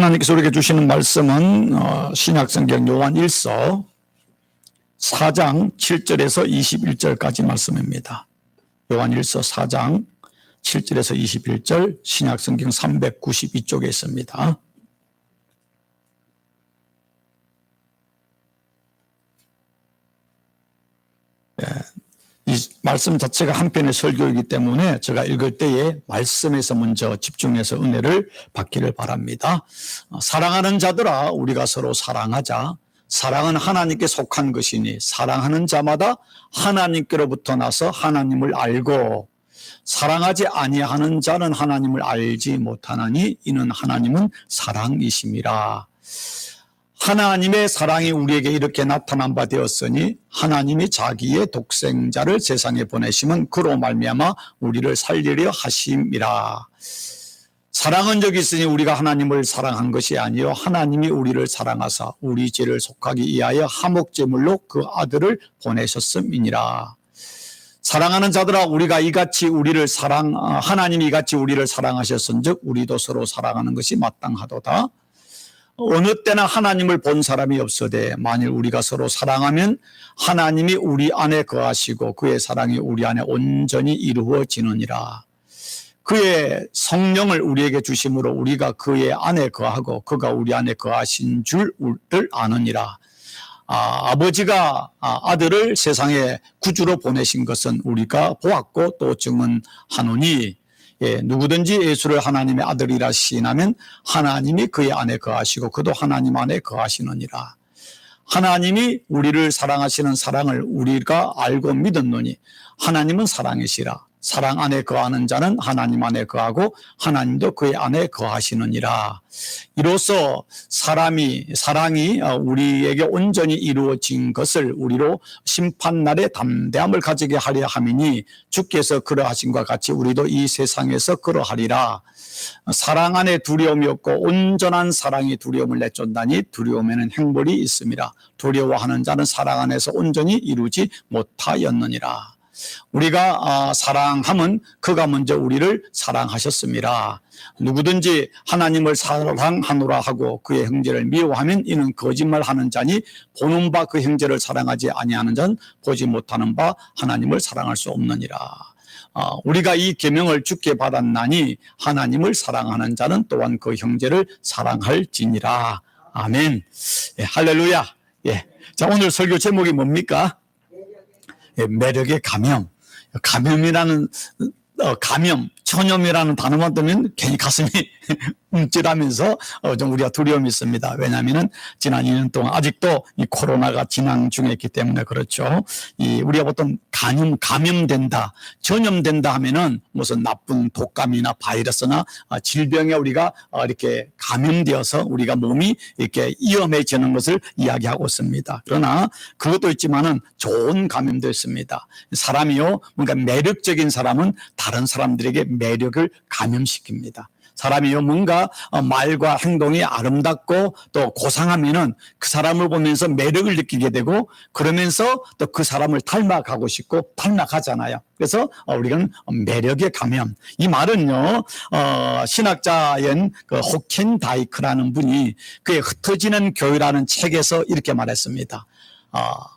하나님께서 우리에게 주시는 말씀은 신약성경 요한 1서 4장 7절에서 21절까지 말씀입니다. 요한 1서 4장 7절에서 21절 신약성경 392쪽에 있습니다. 이 말씀 자체가 한편의 설교이기 때문에 제가 읽을 때에 말씀에서 먼저 집중해서 은혜를 받기를 바랍니다. 사랑하는 자들아 우리가 서로 사랑하자. 사랑은 하나님께 속한 것이니 사랑하는 자마다 하나님께로부터 나서 하나님을 알고 사랑하지 아니하는 자는 하나님을 알지 못하나니 이는 하나님은 사랑이심이라. 하나님의 사랑이 우리에게 이렇게 나타난 바 되었으니 하나님이 자기의 독생자를 세상에 보내심은 그로 말미암아 우리를 살리려 하심이라. 사랑은 적이 있으니 우리가 하나님을 사랑한 것이 아니요 하나님이 우리를 사랑하사 우리 죄를 속하기 위하여 화목제물로 그 아들을 보내셨음이니라. 사랑하는 자들아 우리가 이같이 하나님이 이같이 우리를 사랑하셨은즉 우리도 서로 사랑하는 것이 마땅하도다. 어느 때나 하나님을 본 사람이 없어되 만일 우리가 서로 사랑하면 하나님이 우리 안에 거하시고 그의 사랑이 우리 안에 온전히 이루어지느니라. 그의 성령을 우리에게 주심으로 우리가 그의 안에 거하고 그가 우리 안에 거하신 줄을 아느니라. 아버지가 아들을 세상에 구주로 보내신 것은 우리가 보았고 또 증언하노니 누구든지 예수를 하나님의 아들이라 시인하면 하나님이 그의 안에 거하시고 그도 하나님 안에 거하시느니라. 하나님이 우리를 사랑하시는 사랑을 우리가 알고 믿었노니 하나님은 사랑이시라. 사랑 안에 거하는 자는 하나님 안에 거하고 하나님도 그의 안에 거하시느니라. 이로써 사랑이 우리에게 온전히 이루어진 것을 우리로 심판날에 담대함을 가지게 하려 함이니 주께서 그러하신과 같이 우리도 이 세상에서 그러하리라. 사랑 안에 두려움이 없고 온전한 사랑이 두려움을 내쫓나니 두려움에는 행벌이 있음이라. 두려워하는 자는 사랑 안에서 온전히 이루지 못하였느니라. 우리가 사랑함은 그가 먼저 우리를 사랑하셨습니다. 누구든지 하나님을 사랑하노라 하고 그의 형제를 미워하면 이는 거짓말하는 자니 보는 바 그 형제를 사랑하지 아니하는 자는 보지 못하는 바 하나님을 사랑할 수 없느니라. 우리가 이 계명을 주께 받았나니 하나님을 사랑하는 자는 또한 그 형제를 사랑할지니라. 아멘. 예, 할렐루야. 예. 자, 오늘 설교 제목이 뭡니까? 매력의 감염. 감염이라는 천염이라는 단어만 뜨면 괜히 가슴이 움찔하면서 좀 우리가 두려움이 있습니다. 왜냐하면은 지난 2년 동안 아직도 이 코로나가 진행 중에 있기 때문에 그렇죠. 우리가 보통 감염된다, 전염된다 하면은 무슨 나쁜 독감이나 바이러스나 질병에 우리가 이렇게 감염되어서 우리가 몸이 이렇게 위험해지는 것을 이야기하고 있습니다. 그러나 그것도 있지만은 좋은 감염도 있습니다. 사람이요, 뭔가 매력적인 사람은 다른 사람들에게 매력을 감염시킵니다. 사람이요 뭔가 말과 행동이 아름답고 또 고상하면은 그 사람을 보면서 매력을 느끼게 되고 그러면서 또 그 사람을 닮아가고 싶고 닮아가잖아요. 그래서 우리는 매력의 감염. 이 말은요 신학자인 호켄 다이크라는 분이 그의 흩어지는 교회라는 책에서 이렇게 말했습니다.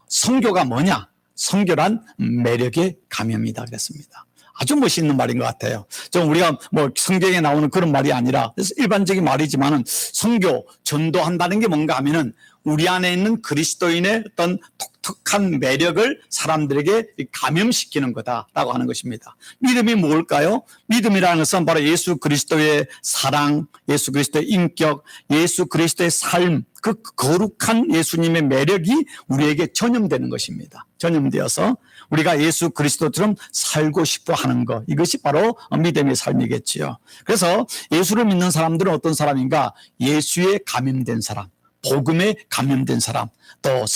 성교가 뭐냐? 성교란 매력의 감염이다 그랬습니다. 아주 멋있는 말인 것 같아요. 좀 우리가 뭐 성경에 나오는 그런 말이 아니라 일반적인 말이지만은 성교, 전도한다는 게 뭔가 하면은 우리 안에 있는 그리스도인의 어떤 독특한 매력을 사람들에게 감염시키는 거다라고 하는 것입니다. 믿음이 뭘까요? 믿음이라는 것은 바로 예수 그리스도의 사랑, 예수 그리스도의 인격, 예수 그리스도의 삶, 그 거룩한 예수님의 매력이 우리에게 전염되는 것입니다. 전염되어서 우리가 예수 그리스도처럼 살고 싶어 하는 것, 이것이 바로 믿음의 삶이겠지요. 그래서 예수를 믿는 사람들은 어떤 사람인가? 예수에 감염된 사람, 복음에 감염된 사람, 또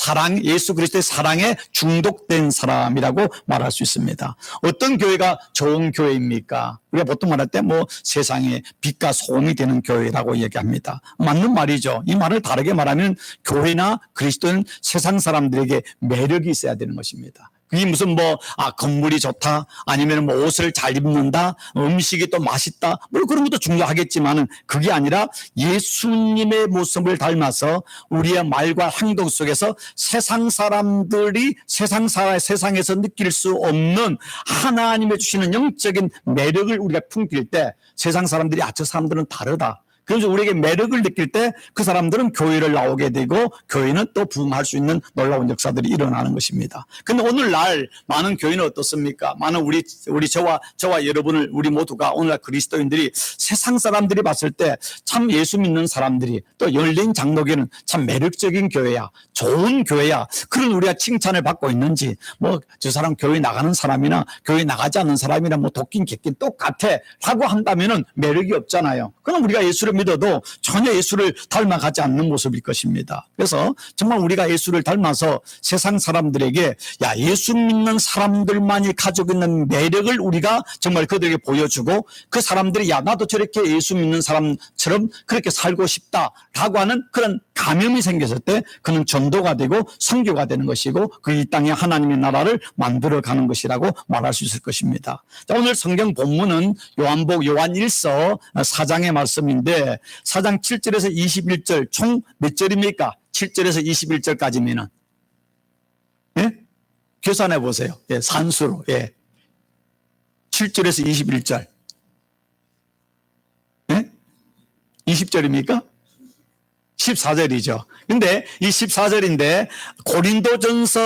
예수 그리스도의 사랑에 중독된 사람이라고 말할 수 있습니다. 어떤 교회가 좋은 교회입니까? 우리가 보통 말할 때 세상에 빛과 소음이 되는 교회라고 얘기합니다. 맞는 말이죠. 이 말을 다르게 말하면 교회나 그리스도는 세상 사람들에게 매력이 있어야 되는 것입니다. 그게 무슨 건물이 좋다, 아니면 옷을 잘 입는다, 음식이 또 맛있다, 물론 그런 것도 중요하겠지만은 그게 아니라 예수님의 모습을 닮아서 우리의 말과 행동 속에서 세상 사람들이 세상에서 느낄 수 없는 하나님의 주시는 영적인 매력을 우리가 풍길 때 세상 사람들이 저 사람들은 다르다. 그래서 우리에게 매력을 느낄 때 그 사람들은 교회를 나오게 되고 교회는 또 부흥할 수 있는 놀라운 역사들이 일어나는 것입니다. 근데 오늘날 많은 교회는 어떻습니까? 많은 우리 저와 여러분을 우리 모두가 오늘날 그리스도인들이 세상 사람들이 봤을 때 참 예수 믿는 사람들이 또 열린 장로교는 참 매력적인 교회야, 좋은 교회야, 그런 우리가 칭찬을 받고 있는지 저 사람 교회 나가는 사람이나 교회 나가지 않는 사람이나 돕긴 객긴 똑같아 라고 한다면은 매력이 없잖아요. 그럼 우리가 예수를 믿어도 전혀 예수를 닮아가지 않는 모습일 것입니다. 그래서 정말 우리가 예수를 닮아서 세상 사람들에게 예수 믿는 사람들만이 가지고 있는 매력을 우리가 정말 그들에게 보여주고 그 사람들이 나도 저렇게 예수 믿는 사람처럼 그렇게 살고 싶다라고 하는 그런 감염이 생겼을 때 그는 전도가 되고 선교가 되는 것이고 그 이 땅에 하나님의 나라를 만들어가는 것이라고 말할 수 있을 것입니다. 자, 오늘 성경 본문은 요한 1서 4장의 말씀인데 4장 7절에서 21절 총 몇 절입니까? 7절에서 21절까지면은 계산해 보세요. 산수로 7절에서 21절 20절입니까? 14절이죠. 근데 이 14절인데 고린도전서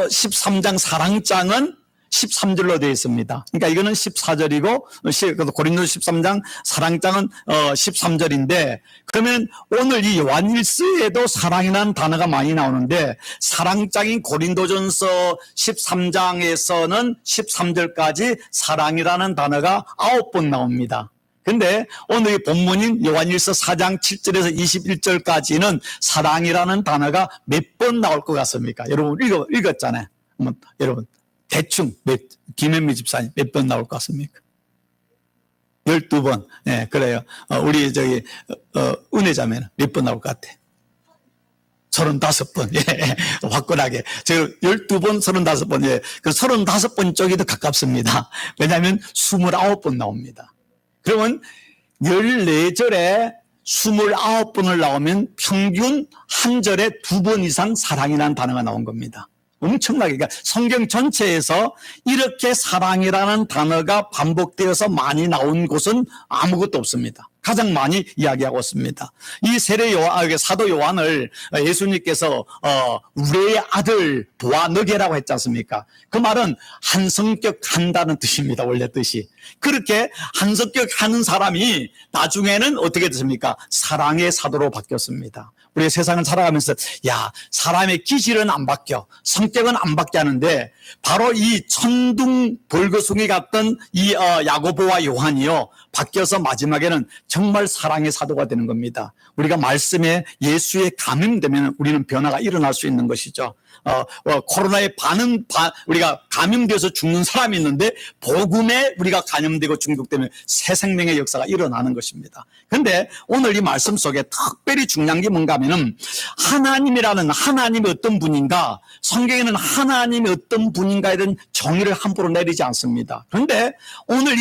13장 사랑장은 13절로 되어 있습니다. 그러니까 이거는 14절이고 고린도서 13장 사랑장은 13절인데 그러면 오늘 이 요한일서에도 사랑이라는 단어가 많이 나오는데 사랑장인 고린도전서 13장에서는 13절까지 사랑이라는 단어가 9번 나옵니다. 근데 오늘 이 본문인 요한일서 4장 7절에서 21절까지는 사랑이라는 단어가 몇 번 나올 것 같습니까? 여러분 읽었잖아요. 여러분 대충 김현미 집사님 몇 번 나올 것 같습니까? 12번. 그래요. 우리 은혜자매는 몇 번 나올 것 같아? 35번. 화끈하게. 12번, 35번. 그 35번 쪽이 더 가깝습니다. 왜냐하면 29번 나옵니다. 그러면 14절에 29번을 나오면 평균 한 절에 2번 이상 사랑이라는 단어가 나온 겁니다. 엄청나게. 그러니까 성경 전체에서 이렇게 사랑이라는 단어가 반복되어서 많이 나온 곳은 아무것도 없습니다. 가장 많이 이야기하고 있습니다. 이 사도 요한을 예수님께서 우리의 아들 보아너게라고 했지 않습니까? 그 말은 한성격한다는 뜻입니다. 원래 뜻이. 그렇게 한성격하는 사람이 나중에는 어떻게 됐습니까? 사랑의 사도로 바뀌었습니다. 우리가 세상을 살아가면서 사람의 기질은 안 바뀌어, 성격은 안 바뀌었는데 바로 이 천둥 벌거숭이 같던 이 야고보와 요한이요 바뀌어서 마지막에는 정말 사랑의 사도가 되는 겁니다. 우리가 말씀에 예수에 감염되면 우리는 변화가 일어날 수 있는 것이죠. 코로나에 우리가 감염되어서 죽는 사람이 있는데 복음에 우리가 감염되고 중독되면 새 생명의 역사가 일어나는 것입니다. 그런데 오늘 이 말씀 속에 특별히 중요한 게 뭔가 하면은 하나님이 어떤 분인가, 성경에는 하나님이 어떤 분인가에 대한 정의를 함부로 내리지 않습니다. 그런데 오늘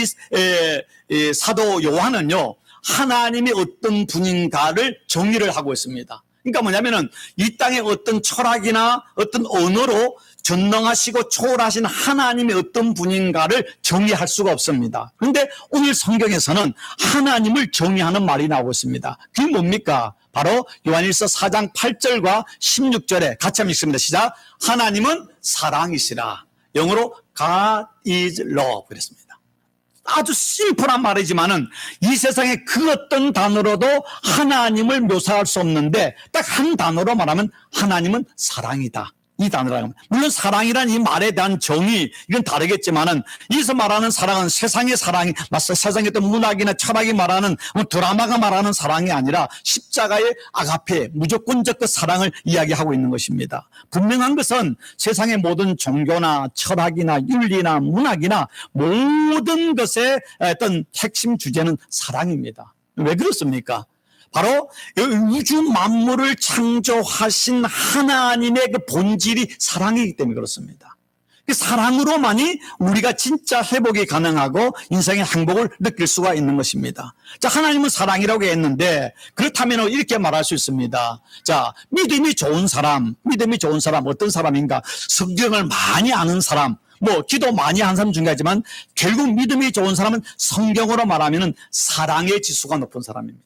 이 사도 요한은요 하나님이 어떤 분인가를 정의를 하고 있습니다. 그러니까 뭐냐면은 이 땅의 어떤 철학이나 어떤 언어로 전능하시고 초월하신 하나님이 어떤 분인가를 정의할 수가 없습니다. 그런데 오늘 성경에서는 하나님을 정의하는 말이 나오고 있습니다. 그게 뭡니까? 바로 요한일서 4장 8절과 16절에 같이 한번 읽습니다. 시작. 하나님은 사랑이시라. 영어로 God is love 그랬습니다. 아주 심플한 말이지만은 이 세상에 그 어떤 단어로도 하나님을 묘사할 수 없는데 딱 한 단어로 말하면 하나님은 사랑이다. 이 단어라고 합니다. 물론 사랑이라는 이 말에 대한 정의 이건 다르겠지만은 여기서 말하는 사랑은 세상의 사랑이 세상의 어떤 문학이나 철학이 말하는 드라마가 말하는 사랑이 아니라 십자가의 아가페 무조건적 그 사랑을 이야기하고 있는 것입니다. 분명한 것은 세상의 모든 종교나 철학이나 윤리나 문학이나 모든 것의 어떤 핵심 주제는 사랑입니다. 왜 그렇습니까? 바로 우주 만물을 창조하신 하나님의 그 본질이 사랑이기 때문에 그렇습니다. 그 사랑으로만이 우리가 진짜 회복이 가능하고 인생의 행복을 느낄 수가 있는 것입니다. 자, 하나님은 사랑이라고 했는데 그렇다면 이렇게 말할 수 있습니다. 자, 믿음이 좋은 사람 어떤 사람인가? 성경을 많이 아는 사람, 기도 많이 한 사람 중요하지만 결국 믿음이 좋은 사람은 성경으로 말하면 사랑의 지수가 높은 사람입니다.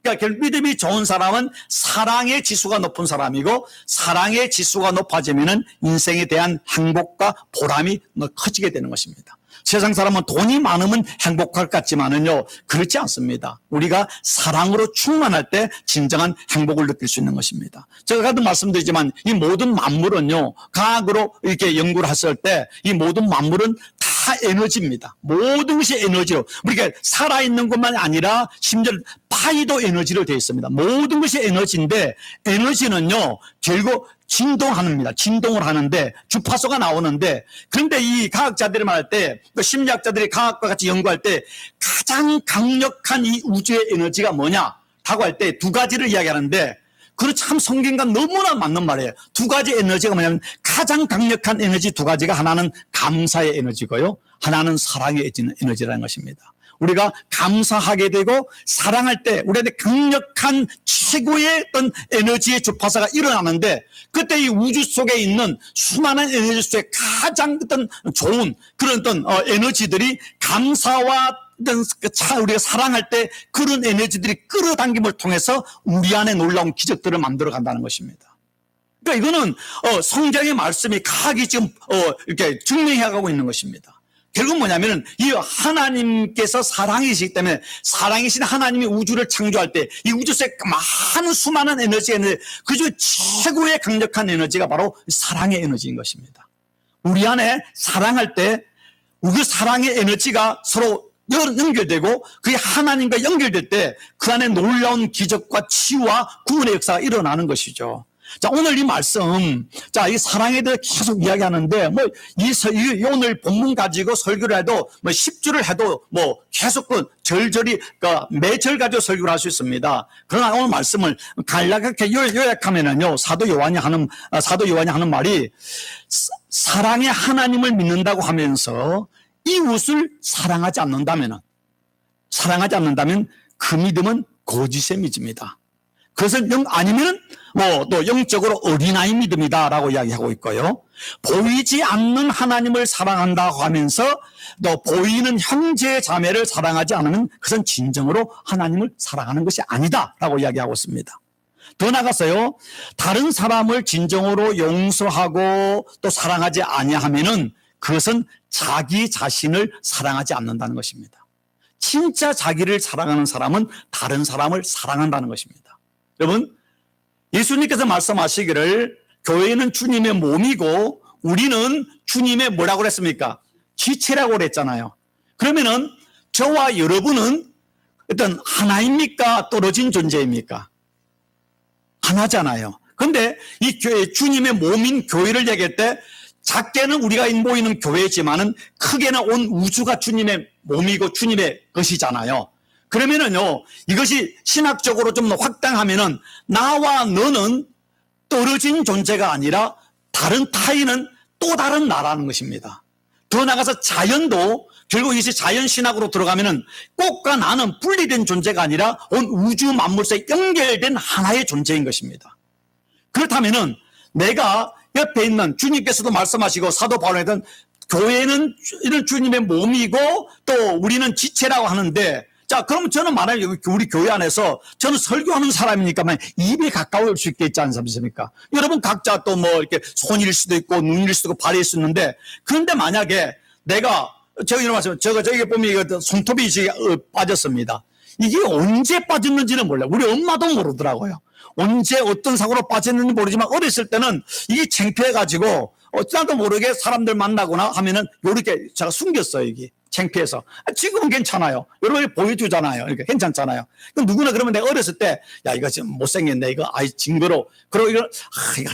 그러니까 결국 믿음이 좋은 사람은 사랑의 지수가 높은 사람이고, 사랑의 지수가 높아지면 인생에 대한 행복과 보람이 커지게 되는 것입니다. 세상 사람은 돈이 많으면 행복할 것 같지만은요, 그렇지 않습니다. 우리가 사랑으로 충만할 때 진정한 행복을 느낄 수 있는 것입니다. 제가 가끔 말씀드리지만 이 모든 만물은요, 과학으로 이렇게 연구를 했을 때 이 모든 만물은 다 에너지입니다. 모든 것이 에너지로, 우리가 살아있는 것만 아니라 심지어 파이도 에너지로 되어 있습니다. 모든 것이 에너지인데, 에너지는요 결국 진동을 하는데 주파수가 나오는데, 그런데 이 과학자들이 말할 때, 심리학자들이 과학과 같이 연구할 때 가장 강력한 이 우주의 에너지가 뭐냐라고 할 때 두 가지를 이야기하는데, 그거 참 성경과 너무나 맞는 말이에요. 두 가지 에너지가 뭐냐면, 가장 강력한 에너지 두 가지가, 하나는 감사의 에너지고요, 하나는 사랑의 에너지라는 것입니다. 우리가 감사하게 되고 사랑할 때 우리한테 강력한 최고의 어떤 에너지의 주파수가 일어나는데, 그때 이 우주 속에 있는 수많은 에너지 속에 가장 어떤 좋은 그런 어떤 에너지들이, 감사와 우리가 사랑할 때 그런 에너지들이 끌어당김을 통해서 우리 안에 놀라운 기적들을 만들어 간다는 것입니다. 그러니까 이거는 성경의 말씀이 과학이 지금 이렇게 증명해 가고 있는 것입니다. 결국 뭐냐면은 이 하나님께서 사랑이시기 때문에, 사랑이신 하나님이 우주를 창조할 때 이 우주 속에 많은 수많은 에너지가 있는데 그중에 최고의 강력한 에너지가 바로 사랑의 에너지인 것입니다. 우리 안에 사랑할 때 우리 사랑의 에너지가 서로 연결되고 그게 하나님과 연결될 때 그 안에 놀라운 기적과 치유와 구원의 역사가 일어나는 것이죠. 자, 오늘 이 말씀, 자, 이 사랑에 대해 계속 이야기하는데, 오늘 본문 가지고 설교를 해도, 10주를 해도, 계속 절절히, 매절 가지고 설교를 할 수 있습니다. 그러나 오늘 말씀을 간략하게 요약하면은요, 사도 요한이 하는 말이, 사랑의 하나님을 믿는다고 하면서 이웃을 사랑하지 않는다면 그 믿음은 거짓의 믿음이다. 그것은 아니면은 또 영적으로 어린아이 믿음이다라고 이야기하고 있고요. 보이지 않는 하나님을 사랑한다고 하면서 또 보이는 형제 자매를 사랑하지 않으면 그것은 진정으로 하나님을 사랑하는 것이 아니다라고 이야기하고 있습니다. 더 나아가서요, 다른 사람을 진정으로 용서하고 또 사랑하지 아니하면은 그것은 자기 자신을 사랑하지 않는다는 것입니다. 진짜 자기를 사랑하는 사람은 다른 사람을 사랑한다는 것입니다. 여러분, 예수님께서 말씀하시기를 교회는 주님의 몸이고 우리는 주님의 뭐라고 그랬습니까? 지체라고 그랬잖아요. 그러면은 저와 여러분은 어떤 하나입니까? 떨어진 존재입니까? 하나잖아요. 그런데 이 교회, 주님의 몸인 교회를 얘기할 때 작게는 우리가 모이는 교회지만은 크게는 온 우주가 주님의 몸이고 주님의 것이잖아요. 그러면은요, 이것이 신학적으로 좀 더 확장하면은 나와 너는 떨어진 존재가 아니라 다른 타인은 또 다른 나라는 것입니다. 더 나아가서 자연도 결국 이것이 자연신학으로 들어가면은 꽃과 나는 분리된 존재가 아니라 온 우주 만물에 연결된 하나의 존재인 것입니다. 그렇다면은 내가 옆에 있는 주님께서도 말씀하시고 사도 바울에는 교회는 이런 주님의 몸이고 또 우리는 지체라고 하는데, 자, 그럼 저는 만약에 우리 교회 안에서 저는 설교하는 사람이니까 입에 가까울 수 있겠지 않습니까? 여러분 각자 또 이렇게 손일 수도 있고 눈일 수도 있고 발일 수 있는데, 그런데 만약에 내가 제가 이런 말씀, 저기 보면 손톱이 빠졌습니다. 이게 언제 빠졌는지는 몰라요. 우리 엄마도 모르더라고요. 언제 어떤 사고로 빠졌는지 모르지만 어렸을 때는 이게 창피해가지고 나도 모르게 사람들 만나거나 하면은 요렇게 제가 숨겼어요. 이게 창피해서. 지금은 괜찮아요. 여러분이 보여주잖아요. 이렇게 괜찮잖아요. 그럼 누구나 그러면 내가 어렸을 때, 야, 이거 지금 못생겼네. 이거 아이 징그러. 그리고 이거 이거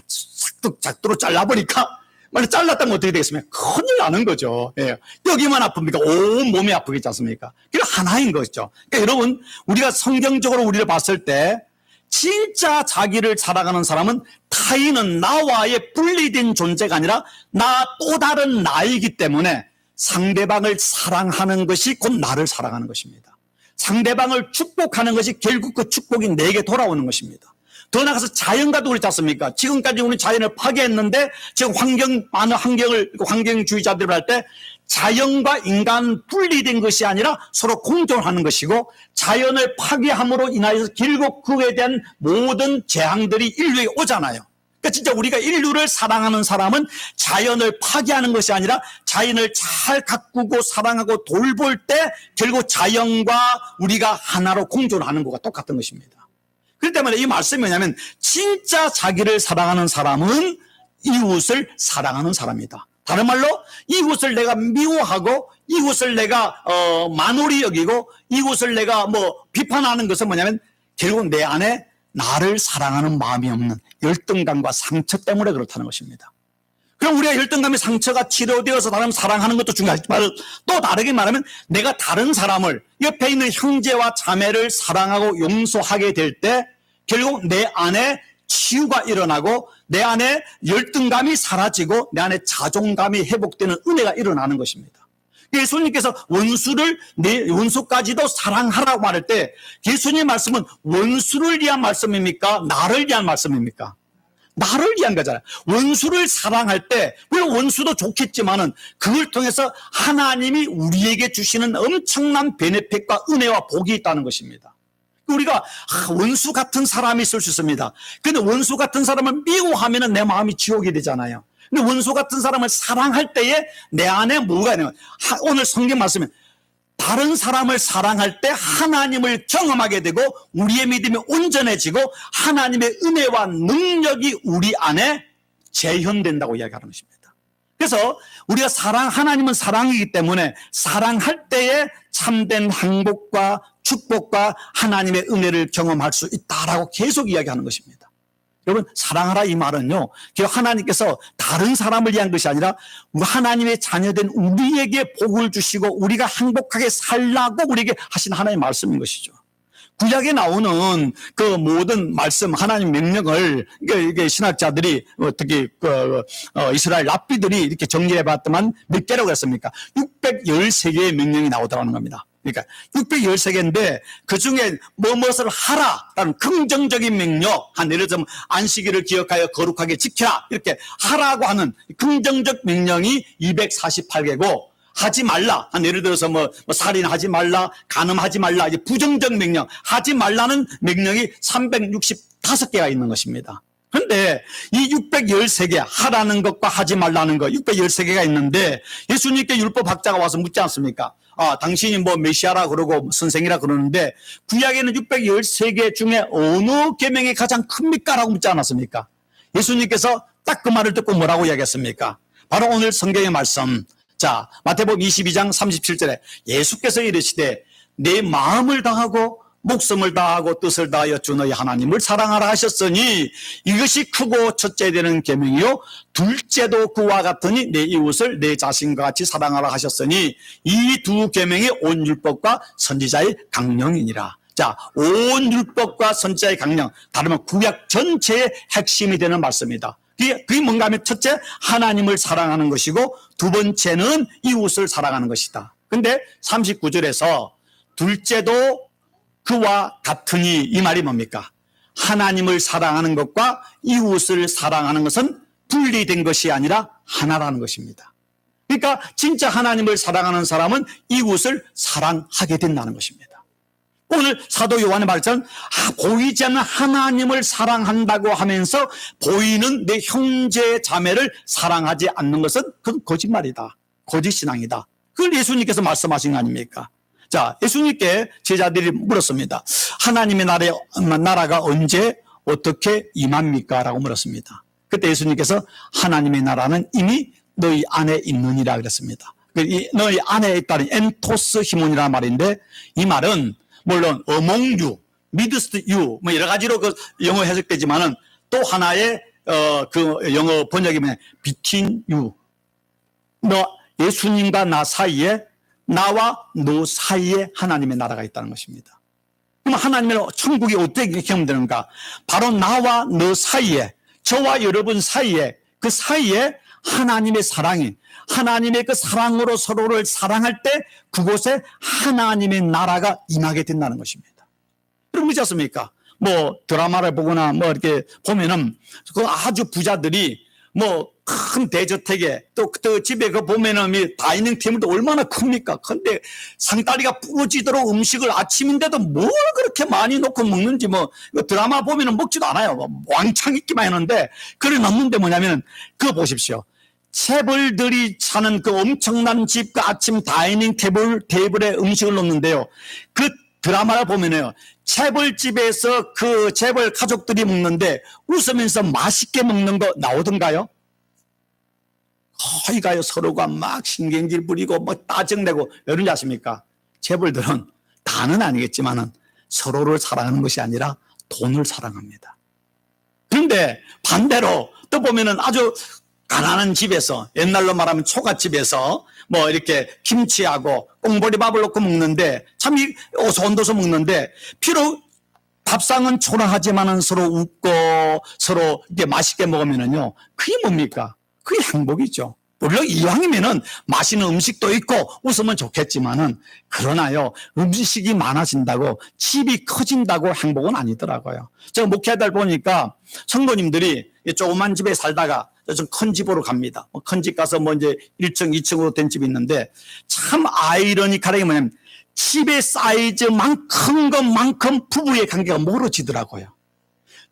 작두로 잘라버릴까? 만약 잘랐다면 어떻게 되겠습니까? 큰일 나는 거죠. 예. 여기만 아픕니까? 온 몸이 아프겠지 않습니까? 그게 하나인 거죠. 그러니까 여러분, 우리가 성경적으로 우리를 봤을 때 진짜 자기를 사랑하는 사람은 타인은 나와의 분리된 존재가 아니라 나 또 다른 나이기 때문에 상대방을 사랑하는 것이 곧 나를 사랑하는 것입니다. 상대방을 축복하는 것이 결국 그 축복이 내게 돌아오는 것입니다. 더 나아가서 자연과도 그렇지 않습니까? 지금까지 우리 자연을 파괴했는데 지금 많은 환경주의자들을 할 때 자연과 인간 분리된 것이 아니라 서로 공존하는 것이고 자연을 파괴함으로 인하여서 결국 그에 대한 모든 재앙들이 인류에 오잖아요. 그러니까 진짜 우리가 인류를 사랑하는 사람은 자연을 파괴하는 것이 아니라 자연을 잘 가꾸고 사랑하고 돌볼 때 결국 자연과 우리가 하나로 공존하는 것과 똑같은 것입니다. 그렇기 때문에 이 말씀이 뭐냐면 진짜 자기를 사랑하는 사람은 이웃을 사랑하는 사람이다. 다른 말로 이웃을 내가 미워하고 이웃을 내가 만홀히 여기고 이웃을 내가 비판하는 것은 뭐냐면 결국 내 안에 나를 사랑하는 마음이 없는 열등감과 상처 때문에 그렇다는 것입니다. 그럼 우리가 열등감의 상처가 치료되어서 다른 사랑하는 것도 중요하지만 또 다르게 말하면 내가 다른 사람을 옆에 있는 형제와 자매를 사랑하고 용서하게 될 때 결국 내 안에 치유가 일어나고 내 안에 열등감이 사라지고 내 안에 자존감이 회복되는 은혜가 일어나는 것입니다. 예수님께서 원수를 내 원수까지도 사랑하라고 말할 때 예수님 말씀은 원수를 위한 말씀입니까? 나를 위한 말씀입니까? 나를 위한 거잖아요. 원수를 사랑할 때 물론 원수도 좋겠지만은 그걸 통해서 하나님이 우리에게 주시는 엄청난 베네핏과 은혜와 복이 있다는 것입니다. 우리가 원수 같은 사람이 있을 수 있습니다. 근데 원수 같은 사람을 미워하면 내 마음이 지옥이 되잖아요. 근데 원수 같은 사람을 사랑할 때에 내 안에 뭐가 있냐면 오늘 성경 말씀에 다른 사람을 사랑할 때 하나님을 경험하게 되고 우리의 믿음이 온전해지고 하나님의 은혜와 능력이 우리 안에 재현된다고 이야기하는 것입니다. 그래서 우리가 하나님은 사랑이기 때문에 사랑할 때에 참된 행복과 축복과 하나님의 은혜를 경험할 수 있다라고 계속 이야기하는 것입니다. 여러분 사랑하라 이 말은요 하나님께서 다른 사람을 위한 것이 아니라 하나님의 자녀된 우리에게 복을 주시고 우리가 행복하게 살라고 우리에게 하신 하나님의 말씀인 것이죠. 구약에 나오는 그 모든 말씀 하나님 명령을 이게 신학자들이 특히 이스라엘 랍비들이 이렇게 정리해 봤더만 몇 개라고 했습니까? 613개의 명령이 나오더라는 겁니다. 그러니까 613개인데 그중에 무엇을 하라라는 긍정적인 명령, 예를 들면 안식일을 기억하여 거룩하게 지켜라 이렇게 하라고 하는 긍정적 명령이 248개고 하지 말라, 예를 들어서 살인하지 말라, 간음하지 말라, 이제 부정적 명령, 하지 말라는 명령이 365개가 있는 것입니다. 그런데 이 613개, 하라는 것과 하지 말라는 것, 613개가 있는데 예수님께 율법학자가 와서 묻지 않습니까? 당신이 메시아라 그러고 선생이라 그러는데 구약에는 613개 중에 어느 계명이 가장 큽니까? 라고 묻지 않았습니까? 예수님께서 딱 그 말을 듣고 뭐라고 이야기했습니까? 바로 오늘 성경의 말씀. 자, 마태복음 22장 37절에 예수께서 이르시되 내 마음을 다하고 목숨을 다하고 뜻을 다하여 주 너희 하나님을 사랑하라 하셨으니 이것이 크고 첫째 되는 계명이요 둘째도 그와 같으니 내 이웃을 내 자신과 같이 사랑하라 하셨으니 이 두 계명이 온 율법과 선지자의 강령이니라. 자, 온 율법과 선지자의 강령, 다르면 구약 전체의 핵심이 되는 말씀이다. 그게 뭔가 하면 첫째 하나님을 사랑하는 것이고 두 번째는 이웃을 사랑하는 것이다. 근데 39절에서 둘째도 그와 같으니 이 말이 뭡니까? 하나님을 사랑하는 것과 이웃을 사랑하는 것은 분리된 것이 아니라 하나라는 것입니다. 그러니까 진짜 하나님을 사랑하는 사람은 이웃을 사랑하게 된다는 것입니다. 오늘 사도 요한의 말처럼 보이지 않는 하나님을 사랑한다고 하면서 보이는 내 형제 자매를 사랑하지 않는 것은 그건 거짓말이다. 거짓신앙이다. 그걸 예수님께서 말씀하신 거 아닙니까? 자, 예수님께 제자들이 물었습니다. 하나님의 나라가 언제 어떻게 임합니까? 라고 물었습니다. 그때 예수님께서 하나님의 나라는 이미 너희 안에 있느니라 그랬습니다. 너희 안에 있다는 엔토스 히몬이라는 말인데 이 말은 물론 among you, midst you 여러 가지로 그 영어 해석되지만은 또 하나의 그 영어 번역이 뭐냐 between you, 너 예수님과 나 사이에 나와 너 사이에 하나님의 나라가 있다는 것입니다. 그럼 하나님의 천국이 어떻게 경험되는가? 바로 나와 너 사이에, 저와 여러분 사이에, 그 사이에 하나님의 사랑이, 하나님의 그 사랑으로 서로를 사랑할 때 그곳에 하나님의 나라가 임하게 된다는 것입니다. 여러분 그렇지 않습니까? 뭐 드라마를 보거나 뭐 이렇게 보면은 그 아주 부자들이 뭐 큰 대저택에 또 집에 그 보면은 이 다이닝 테이블도 얼마나 큽니까? 근데 상다리가 부러지도록 음식을 아침인데도 뭘 그렇게 많이 놓고 먹는지 뭐 드라마 보면은 먹지도 않아요. 뭐 왕창 있기만 했는데 그걸 넣는데 뭐냐면 그거 보십시오. 재벌들이 사는 그 엄청난 집 그 아침 다이닝 테이블에 음식을 놓는데요. 그 드라마를 보면요. 재벌집에서 그 재벌 가족들이 먹는데 웃으면서 맛있게 먹는 거 나오던가요? 거의 가요. 서로가 막 신경질 부리고 뭐 따증내고 이런지 아십니까? 재벌들은 다는 아니겠지만은 서로를 사랑하는 것이 아니라 돈을 사랑합니다. 그런데 반대로 또 보면은 아주 가난한 집에서 옛날로 말하면 초가집에서 뭐 이렇게 김치하고 꽁보리밥을 넣고 먹는데 참 오손도손 먹는데 비록 밥상은 초라하지만은 서로 웃고 서로 이렇게 맛있게 먹으면은요 그게 뭡니까? 그게 행복이죠. 물론 이왕이면은 맛있는 음식도 있고 웃으면 좋겠지만은 그러나요 음식이 많아진다고 집이 커진다고 행복은 아니더라고요. 제가 목회하다 보니까 성도님들이 조그만 집에 살다가 좀 큰 집으로 갑니다. 큰 집 가서 뭐 이제 1층, 2층으로 된 집이 있는데 참 아이러니컬한 게 뭐냐면 집의 사이즈만 큰 것만큼 부부의 관계가 멀어지더라고요.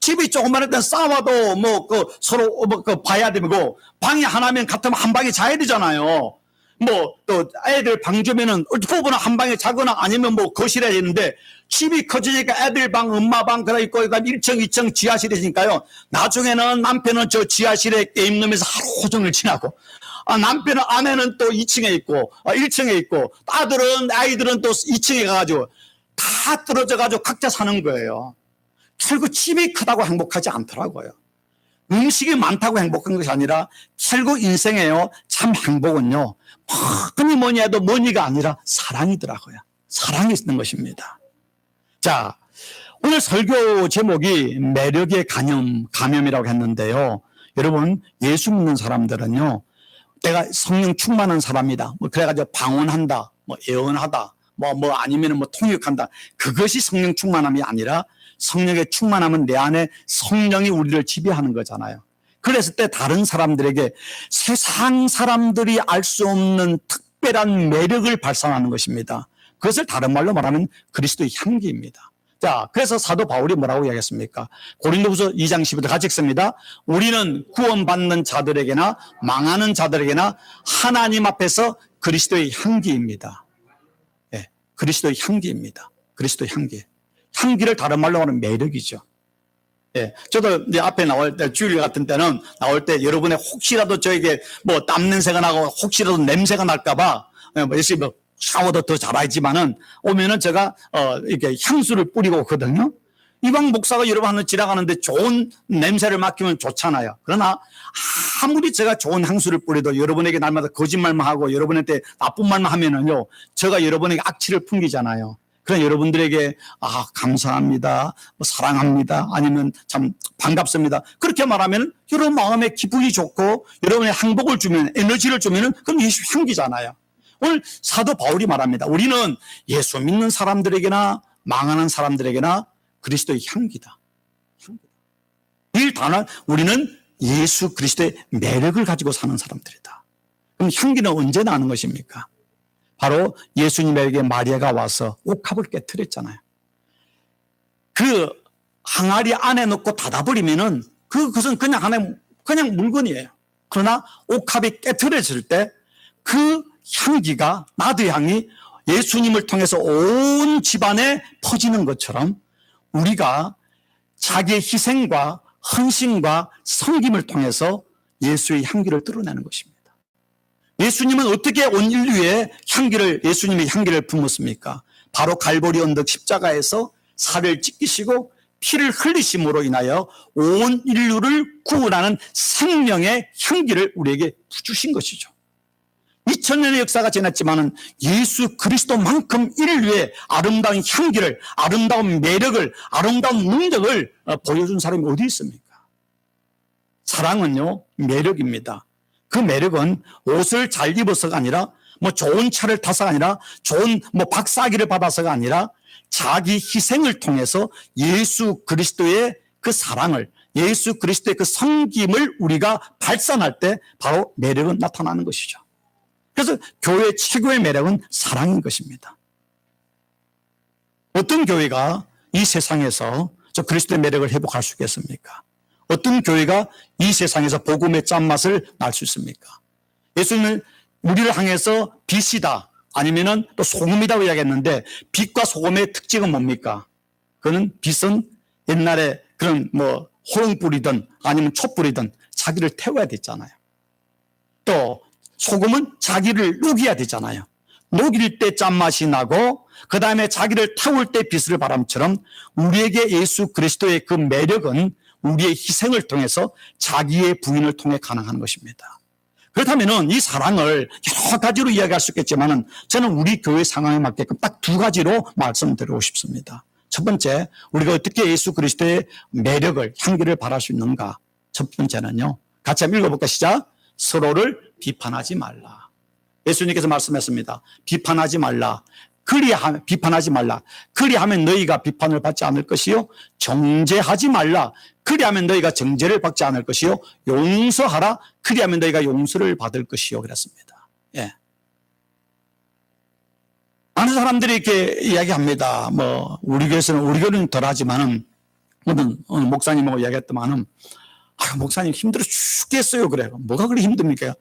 집이 조그만 했던 싸워도 뭐 서로 봐야 되고 방이 하나면 같으면 한 방에 자야 되잖아요. 뭐 또 애들 방 주면은 부부는 한 방에 자거나 아니면 뭐 거실에 있는데 집이 커지니까 애들 방, 엄마 방 그래 있고 1층, 2층 지하실이 있으니까요. 나중에는 남편은 저 지하실에 게임 놀면서 하루 종일 지나고 남편은 아내는 또 2층에 있고 1층에 있고 아이들은 또 2층에 가가지고 다 떨어져 가지고 각자 사는 거예요. 결국 집이 크다고 행복하지 않더라고요. 음식이 많다고 행복한 것이 아니라 결국 인생에요. 참 행복은요. 뭐니 해도 뭐니가 아니라 사랑이더라고요. 사랑이 있는 것입니다. 자, 오늘 설교 제목이 매력의 감염이라고 했는데요. 여러분 예수 믿는 사람들은요. 내가 성령 충만한 사람이다. 뭐 그래가지고 방언한다. 뭐 예언하다. 뭐 아니면 뭐 통역한다. 그것이 성령 충만함이 아니라 성령의 충만함은 내 안에 성령이 우리를 지배하는 거잖아요. 그랬을 때 다른 사람들에게 세상 사람들이 알 수 없는 특별한 매력을 발산하는 것입니다. 그것을 다른 말로 말하면 그리스도의 향기입니다. 자, 그래서 사도 바울이 뭐라고 이야기했습니까? 고린도후서 2장 12절 같이 읽습니다. 우리는 구원받는 자들에게나 망하는 자들에게나 하나님 앞에서 그리스도의 향기입니다. 네, 그리스도의 향기입니다. 그리스도의 향기. 향기를 다른 말로 하면 매력이죠. 예, 저도 이제 앞에 나올 때, 주일 같은 때는 나올 때 여러분의 혹시라도 저에게 뭐 땀 냄새가 나고 혹시라도 냄새가 날까봐, 열심히 뭐 샤워도 더 잘하지만은 오면은 제가, 이렇게 향수를 뿌리고 오거든요. 이방 목사가 여러분 지나가는데 좋은 냄새를 맡기면 좋잖아요. 그러나 아무리 제가 좋은 향수를 뿌려도 여러분에게 날마다 거짓말만 하고 여러분한테 나쁜 말만 하면은요, 제가 여러분에게 악취를 풍기잖아요. 그러나 여러분들에게 감사합니다, 사랑합니다, 아니면 참 반갑습니다 그렇게 말하면 여러분 마음에 기분이 좋고 여러분의 행복을 주면 에너지를 주면 그럼 예수 향기잖아요. 오늘 사도 바울이 말합니다. 우리는 예수 믿는 사람들에게나 망하는 사람들에게나 그리스도의 향기다. 이 단어 우리는 예수 그리스도의 매력을 가지고 사는 사람들이다. 그럼 향기는 언제 나는 것입니까? 바로 예수님에게 마리아가 와서 옥합을 깨트렸잖아요. 그 항아리 안에 넣고 닫아버리면은 그것은 그냥 물건이에요. 그러나 옥합이 깨트려질 때 그 향기가, 나드의 향이 예수님을 통해서 온 집안에 퍼지는 것처럼 우리가 자기의 희생과 헌신과 섬김을 통해서 예수의 향기를 드러내는 것입니다. 예수님은 어떻게 온 인류에 예수님의 향기를 품었습니까? 바로 갈보리 언덕 십자가에서 살을 찢기시고 피를 흘리심으로 인하여 온 인류를 구원하는 생명의 향기를 우리에게 주신 것이죠. 2000년의 역사가 지났지만은 예수 그리스도만큼 인류의 아름다운 향기를, 아름다운 매력을, 아름다운 능력을 보여준 사람이 어디 있습니까? 사랑은요, 매력입니다. 그 매력은 옷을 잘 입어서가 아니라, 뭐 좋은 차를 타서가 아니라, 좋은 뭐 박사기를 받아서가 아니라, 자기 희생을 통해서 예수 그리스도의 그 사랑을, 예수 그리스도의 그 섬김을 우리가 발산할 때 바로 매력은 나타나는 것이죠. 그래서 교회의 최고의 매력은 사랑인 것입니다. 어떤 교회가 이 세상에서 저 그리스도의 매력을 회복할 수 있겠습니까? 어떤 교회가 이 세상에서 복음의 짠맛을 날 수 있습니까? 예수님은 우리를 향해서 빛이다 아니면은 또 소금이라고 이야기했는데, 빛과 소금의 특징은 뭡니까? 그는 빛은 옛날에 그런 뭐 호롱불이든 아니면 촛불이든 자기를 태워야 됐잖아요. 또 소금은 자기를 녹여야 되잖아요. 녹일 때 짠맛이 나고 그 다음에 자기를 태울 때 빛을 바람처럼 우리에게 예수 그리스도의 그 매력은 우리의 희생을 통해서 자기의 부인을 통해 가능한 것입니다. 그렇다면 이 사랑을 여러 가지로 이야기할 수 있겠지만 저는 우리 교회 상황에 맞게끔 딱 두 가지로 말씀드리고 싶습니다. 첫 번째, 우리가 어떻게 예수 그리스도의 매력을, 향기를 발할 수 있는가? 첫 번째는요, 같이 한번 읽어볼까? 시작. 서로를 비판하지 말라. 예수님께서 말씀했습니다. 비판하지 말라. 비판하지 말라. 그리하면 너희가 비판을 받지 않을 것이요. 정죄하지 말라. 그리하면 너희가 정죄를 받지 않을 것이요. 용서하라. 그리하면 너희가 용서를 받을 것이요. 그랬습니다. 예. 많은 사람들이 이렇게 이야기합니다. 뭐, 우리 교회는 덜 하지만은, 오늘 목사님하고 이야기했더만은, 목사님 힘들어 죽겠어요. 그래요. 뭐가 그리 힘듭니까?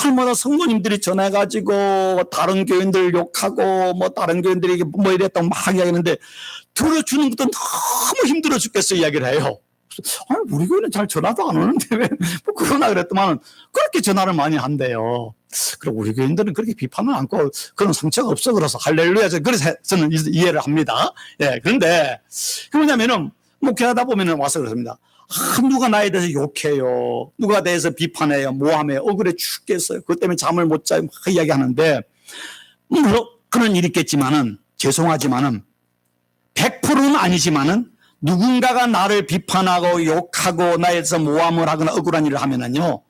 날마다 성도님들이 전해가지고 다른 교인들 욕하고 뭐 다른 교인들이 뭐 이랬다고 막 이야기하는데 들어주는 것도 너무 힘들어 죽겠어요. 이야기를 해요. 우리 교회는 잘 전화도 안 오는데 왜 뭐 그러나 그랬더만 그렇게 전화를 많이 한대요. 그리고 우리 교인들은 그렇게 비판을 않고 그런 상처가 없어. 그래서 할렐루야. 그래서 저는 이해를 합니다. 예. 그런데 그 뭐냐면은 목회하다 보면은 와서 그렇습니다. 누가 나에 대해서 욕해요. 누가 대해서 비판해요. 모함해요. 억울해 죽겠어요. 그것 때문에 잠을 못 자요. 막 이야기하는데, 물론 그런 일이 있겠지만은, 죄송하지만은, 100%는 아니지만은, 누군가가 나를 비판하고 욕하고 나에 대해서 모함을 하거나 억울한 일을 하면은요,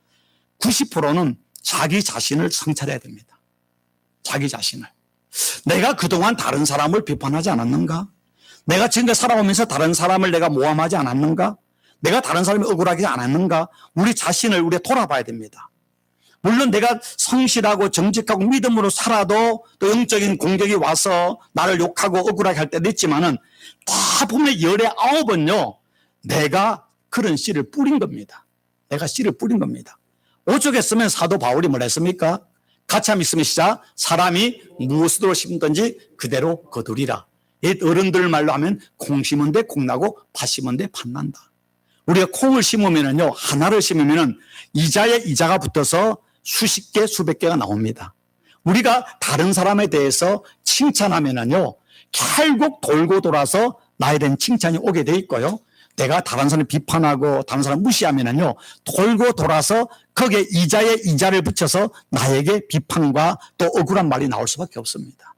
90%는 자기 자신을 성찰해야 됩니다. 자기 자신을. 내가 그동안 다른 사람을 비판하지 않았는가? 내가 지금까지 살아오면서 다른 사람을 내가 모함하지 않았는가? 내가 다른 사람이 억울하지 않았는가? 우리 자신을 우리가 돌아봐야 됩니다. 물론 내가 성실하고 정직하고 믿음으로 살아도 또 영적인 공격이 와서 나를 욕하고 억울하게 할 때도 있지만은 다 보면 열의 9번요. 내가 그런 씨를 뿌린 겁니다. 내가 씨를 뿌린 겁니다. 오죽했으면 사도 바울이 뭘 했습니까? 같이 한번 있으면 시작. 사람이 무엇으로 심든지 그대로 거두리라. 옛 어른들 말로 하면 콩 심은 데 콩 나고 팥 심은 데 팥 난다. 우리가 콩을 심으면은요, 하나를 심으면은 이자에 이자가 붙어서 수십 개, 수백 개가 나옵니다. 우리가 다른 사람에 대해서 칭찬하면은요, 결국 돌고 돌아서 나에 대한 칭찬이 오게 돼 있고요. 내가 다른 사람 비판하고 다른 사람 무시하면은요, 돌고 돌아서 거기에 이자에 이자를 붙여서 나에게 비판과 또 억울한 말이 나올 수밖에 없습니다.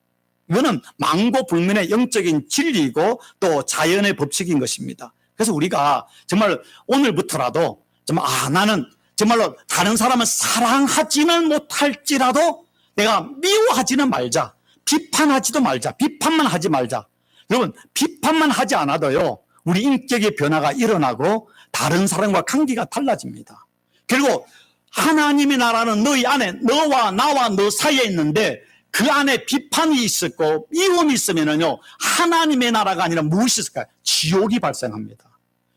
이거는 망고불면의 영적인 진리이고 또 자연의 법칙인 것입니다. 그래서 우리가 정말 오늘부터라도 정말 나는 정말로 다른 사람을 사랑하지는 못할지라도 내가 미워하지는 말자. 비판하지도 말자. 비판만 하지 말자. 여러분, 비판만 하지 않아도요, 우리 인격의 변화가 일어나고 다른 사람과 관계가 달라집니다. 그리고 하나님의 나라는 너희 안에, 너와 나와 너 사이에 있는데 그 안에 비판이 있었고 미움이 있으면은요, 하나님의 나라가 아니라 무엇이 있을까요? 지옥이 발생합니다.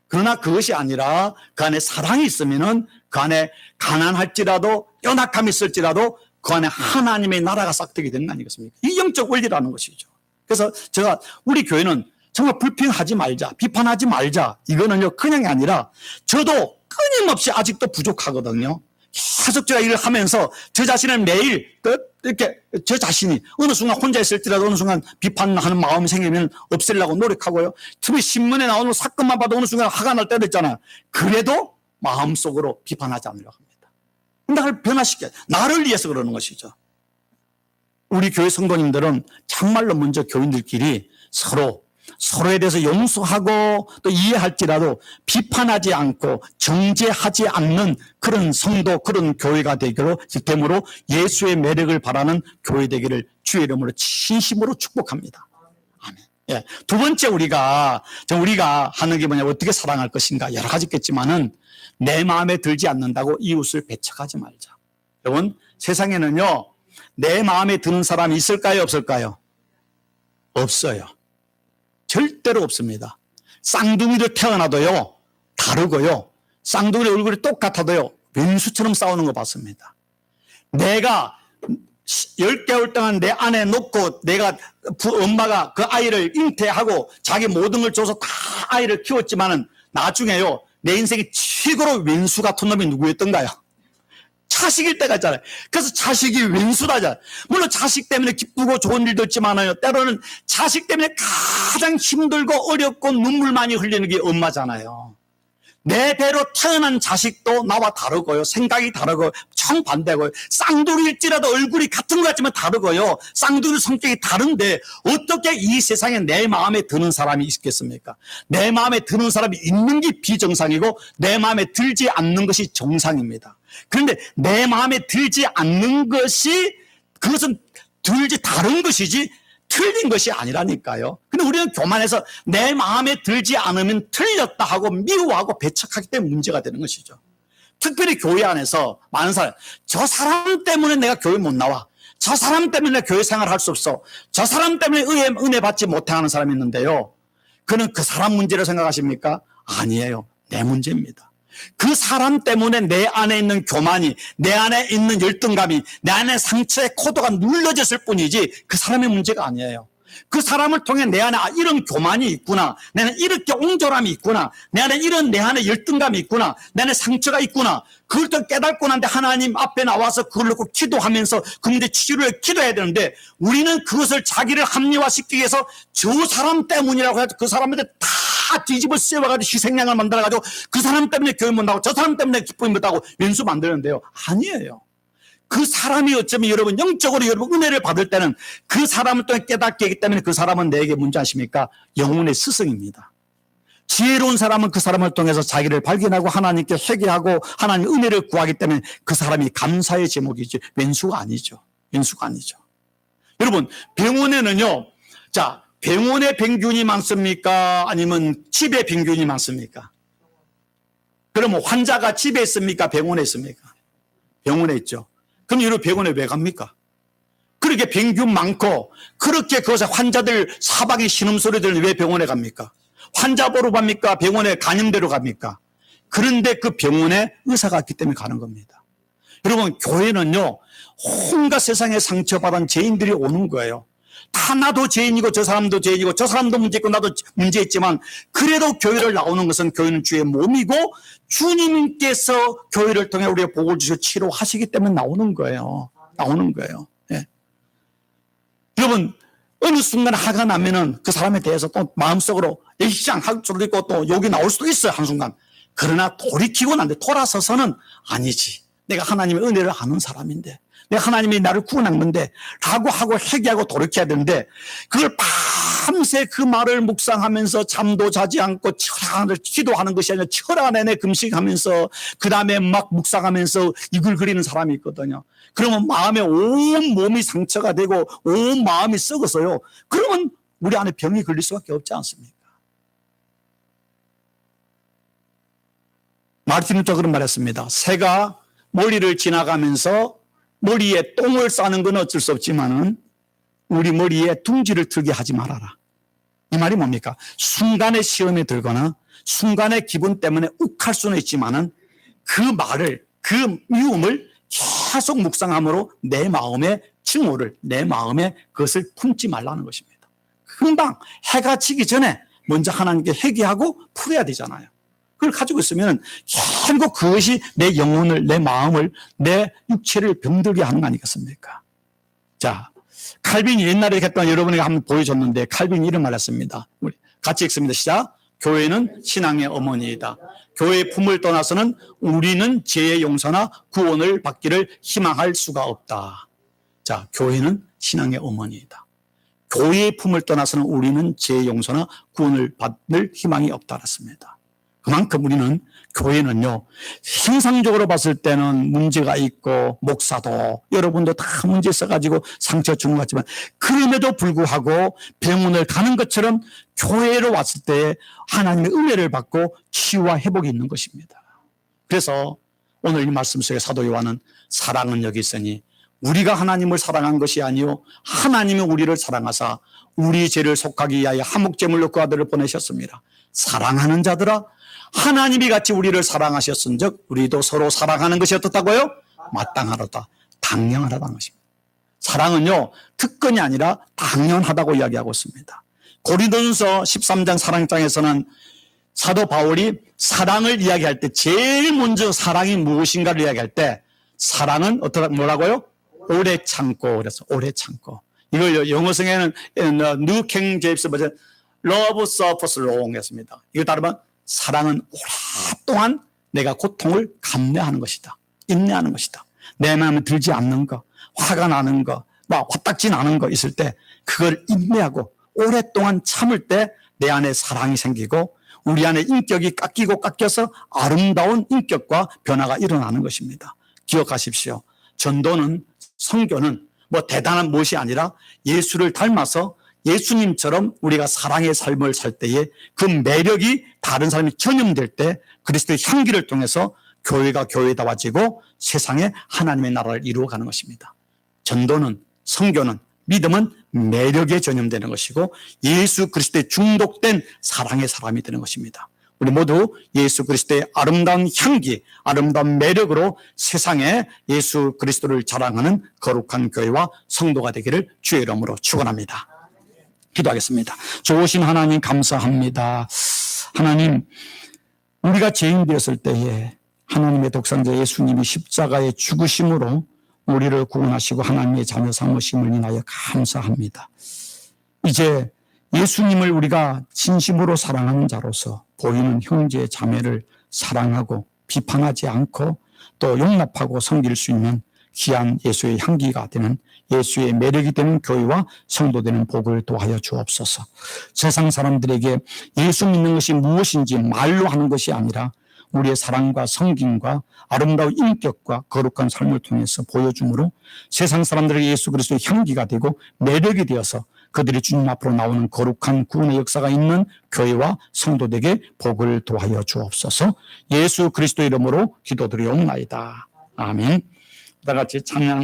그러나 그것이 아니라 그 안에 사랑이 있으면은 그 안에 가난할지라도 연약함이 있을지라도 그 안에 하나님의 나라가 싹트게 되는 거 아니겠습니까? 이 영적 원리라는 것이죠. 그래서 제가 우리 교회는 정말 불평하지 말자, 비판하지 말자, 이거는요 그냥이 아니라 저도 끊임없이 아직도 부족하거든요. 계속 제가 일을 하면서 저 자신을 매일 이렇게 저 자신이 어느 순간 혼자 있을지라도 어느 순간 비판하는 마음이 생기면 없애려고 노력하고요. 특히 신문에 나오는 사건만 봐도 어느 순간 화가 날 때도 있잖아요. 그래도 마음속으로 비판하지 않으려고 합니다. 나를 변화시켜, 나를 위해서 그러는 것이죠. 우리 교회 성도님들은 정말로 먼저 교인들끼리 서로에 대해서 용서하고 또 이해할지라도 비판하지 않고 정죄하지 않는 그런 성도, 그런 교회가 되므로 예수의 매력을 바라는 교회 되기를 주의 이름으로 진심으로 축복합니다. 아멘. 예. 두 번째 우리가 하는 게 뭐냐, 어떻게 사랑할 것인가, 여러 가지 있겠지만은 내 마음에 들지 않는다고 이웃을 배척하지 말자. 여러분, 세상에는요, 내 마음에 드는 사람이 있을까요, 없을까요? 없어요. 절대로 없습니다. 쌍둥이로 태어나도요, 다르고요, 쌍둥이 얼굴이 똑같아도요, 왼수처럼 싸우는 거 봤습니다. 내가 10개월 동안 내 안에 놓고 엄마가 그 아이를 잉태하고 자기 모든 걸 줘서 다 아이를 키웠지만은 나중에요, 내 인생에 최고로 왼수 같은 놈이 누구였던가요? 자식일 때가 있잖아요. 그래서 자식이 왼수다잖아요. 물론 자식 때문에 기쁘고 좋은 일도 있지만요, 때로는 자식 때문에 가장 힘들고 어렵고 눈물 많이 흘리는 게 엄마잖아요. 내 배로 태어난 자식도 나와 다르고요, 생각이 다르고 정반대고요, 쌍둥이일지라도 얼굴이 같은 것 같지만 다르고요, 쌍둥이 성격이 다른데 어떻게 이 세상에 내 마음에 드는 사람이 있겠습니까? 내 마음에 드는 사람이 있는 게 비정상이고 내 마음에 들지 않는 것이 정상입니다. 그런데 내 마음에 들지 않는 것이, 그것은 다른 것이지 틀린 것이 아니라니까요. 근데 우리는 교만해서 내 마음에 들지 않으면 틀렸다 하고 미워하고 배척하기 때문에 문제가 되는 것이죠. 특별히 교회 안에서 많은 사람, 저 사람 때문에 내가 교회 못 나와, 저 사람 때문에 내가 교회 생활할 수 없어, 저 사람 때문에 은혜 받지 못해 하는 사람이 있는데요, 그는 그 사람 문제로 생각하십니까? 아니에요. 내 문제입니다. 그 사람 때문에 내 안에 있는 교만이, 내 안에 있는 열등감이, 내 안에 상처의 코드가 눌러졌을 뿐이지 그 사람의 문제가 아니에요. 그 사람을 통해 내 안에 이런 교만이 있구나, 내 안에 이렇게 옹졸함이 있구나, 내 안에 열등감이 있구나, 내 안에 상처가 있구나, 그걸 또 깨닫고 난데 하나님 앞에 나와서 그걸 놓고 기도하면서 그 문제 치료를 기도해야 되는데, 우리는 그것을 자기를 합리화시키기 위해서 저 사람 때문이라고 해서 그 사람한테 다 뒤집어 씌워가지고 희생양을 만들어가지고 그 사람 때문에 교회 못 나고 저 사람 때문에 기쁨이 못 나고 왼수 만드는데요, 아니에요. 그 사람이 어쩌면 여러분 영적으로 여러분 은혜를 받을 때는 그 사람을 통해 깨닫게 하기 때문에 그 사람은 내게 뭔지 아십니까? 영혼의 스승입니다. 지혜로운 사람은 그 사람을 통해서 자기를 발견하고 하나님께 회개하고 하나님 은혜를 구하기 때문에 그 사람이 감사의 제목이지 왼수가 아니죠. 왼수가 아니죠. 여러분, 병원에는요, 자, 병원에 병균이 많습니까? 아니면 집에 병균이 많습니까? 그러면 환자가 집에 있습니까? 병원에 있습니까? 병원에 있죠. 그럼 여러분 병원에 왜 갑니까? 그렇게 병균 많고 그렇게 그것에 환자들 사방에 신음소리 들으면 왜 병원에 갑니까? 환자 보러 갑니까? 병원에 간염대로 갑니까? 그런데 그 병원에 의사가 있기 때문에 가는 겁니다. 여러분, 교회는요, 온갖 세상에 상처받은 죄인들이 오는 거예요. 다 나도 죄인이고 저 사람도 죄인이고 저 사람도 문제 있고 나도 문제 있지만 그래도 교회를 나오는 것은 교회는 주의 몸이고 주님께서 교회를 통해 우리의 복을 주시고 치료하시기 때문에 나오는 거예요. 나오는 거예요. 예. 여러분, 어느 순간 화가 나면은 그 사람에 대해서 또 마음속으로 일시장 할 수도 있고 또 욕이 나올 수도 있어요, 한순간. 그러나 돌이키고 난데 돌아서서는 아니지, 내가 하나님의 은혜를 아는 사람인데, 내가 하나님이 나를 구원한 라고 하고 회개하고 돌이켜야 되는데, 그걸 밤새 그 말을 묵상하면서 잠도 자지 않고 철학을 기도하는 것이 아니라 철학 내내 금식하면서 그 다음에 막 묵상하면서 이글 그리는 사람이 있거든요. 그러면 마음에 온 몸이 상처가 되고 온 마음이 썩어서요, 그러면 우리 안에 병이 걸릴 수밖에 없지 않습니까? 마르틴 루터 그런 말했습니다. 새가 머리를 지나가면서 머리에 똥을 싸는 건 어쩔 수 없지만은 우리 머리에 둥지를 들게 하지 말아라. 이 말이 뭡니까? 순간의 시험에 들거나 순간의 기분 때문에 욱할 수는 있지만은 그 말을, 그 미움을 계속 묵상함으로 내 마음의 증오를, 내 마음에 그것을 품지 말라는 것입니다. 금방 해가 지기 전에 먼저 하나님께 회개하고 풀어야 되잖아요. 그걸 가지고 있으면 결국 그것이 내 영혼을, 내 마음을, 내 육체를 병들게 하는 거 아니겠습니까? 자, 칼빈이 옛날에 했던 여러분에게 한번 보여줬는데 칼빈이 이런 말 했습니다. 우리 같이 읽습니다. 시작. 교회는 신앙의 어머니이다. 교회의 품을 떠나서는 우리는 죄의 용서나 구원을 받기를 희망할 수가 없다. 자, 교회는 신앙의 어머니이다. 교회의 품을 떠나서는 우리는 죄의 용서나 구원을 받을 희망이 없다. 그랬습니다. 그만큼 우리는 교회는요, 형상적으로 봤을 때는 문제가 있고, 목사도 여러분도 다 문제 있어가지고 상처 주는 것 같지만, 그럼에도 불구하고 병원을 가는 것처럼 교회로 왔을 때 하나님의 은혜를 받고 치유와 회복이 있는 것입니다. 그래서 오늘 이 말씀 속에 사도 요한은 사랑은 여기 있으니 우리가 하나님을 사랑한 것이 아니요 하나님이 우리를 사랑하사 우리 죄를 속하기 위하여 한목제물로 그 아들을 보내셨습니다. 사랑하는 자들아, 하나님이 같이 우리를 사랑하셨은즉 우리도 서로 사랑하는 것이 어떻다고요? 마땅하로다, 당연하다는 것입니다. 사랑은요, 특권이 아니라 당연하다고 이야기하고 있습니다. 고린도전서 13장 사랑장에서는 사도 바울이 사랑을 이야기할 때 제일 먼저 사랑이 무엇인가를 이야기할 때 사랑은 뭐라고요? 오래 참고. 그래서 오래 참고. 이걸 영어성에는 New King James 버전 Love suffers long 했습니다. 이거 따르면 사랑은 오랫동안 내가 고통을 감내하는 것이다. 인내하는 것이다. 내 마음에 들지 않는 거, 화가 나는 거, 막 화딱지 나는 거 있을 때 그걸 인내하고 오랫동안 참을 때 내 안에 사랑이 생기고 우리 안에 인격이 깎여서 아름다운 인격과 변화가 일어나는 것입니다. 기억하십시오. 전도는, 선교는 뭐 대단한 무엇이 아니라 예수를 닮아서 예수님처럼 우리가 사랑의 삶을 살 때에 그 매력이 다른 사람이 전염될 때 그리스도의 향기를 통해서 교회가 교회다워지고 세상에 하나님의 나라를 이루어가는 것입니다. 전도는, 선교는, 믿음은 매력에 전염되는 것이고 예수 그리스도에 중독된 사랑의 사람이 되는 것입니다. 우리 모두 예수 그리스도의 아름다운 향기, 아름다운 매력으로 세상에 예수 그리스도를 자랑하는 거룩한 교회와 성도가 되기를 주의 이름으로 축원합니다. 기도하겠습니다. 좋으신 하나님 감사합니다. 하나님, 우리가 죄인 되었을 때에 하나님의 독생자 예수님이 십자가의 죽으심으로 우리를 구원하시고 하나님의 자녀 삼으심을 인하여 감사합니다. 이제 예수님을 우리가 진심으로 사랑하는 자로서 보이는 형제 자매를 사랑하고 비판하지 않고 또 용납하고 섬길 수 있는 귀한 예수의 향기가 되는 예수의 매력이 되는 교회와 성도 되는 복을 도하여 주옵소서. 세상 사람들에게 예수 믿는 것이 무엇인지 말로 하는 것이 아니라 우리의 사랑과 섬김과 아름다운 인격과 거룩한 삶을 통해서 보여줌으로 세상 사람들에게 예수 그리스도의 향기가 되고 매력이 되어서 그들이 주님 앞으로 나오는 거룩한 구원의 역사가 있는 교회와 성도들에게 복을 도하여 주옵소서. 예수 그리스도 이름으로 기도드리옵나이다. 아멘. 다 같이 찬양.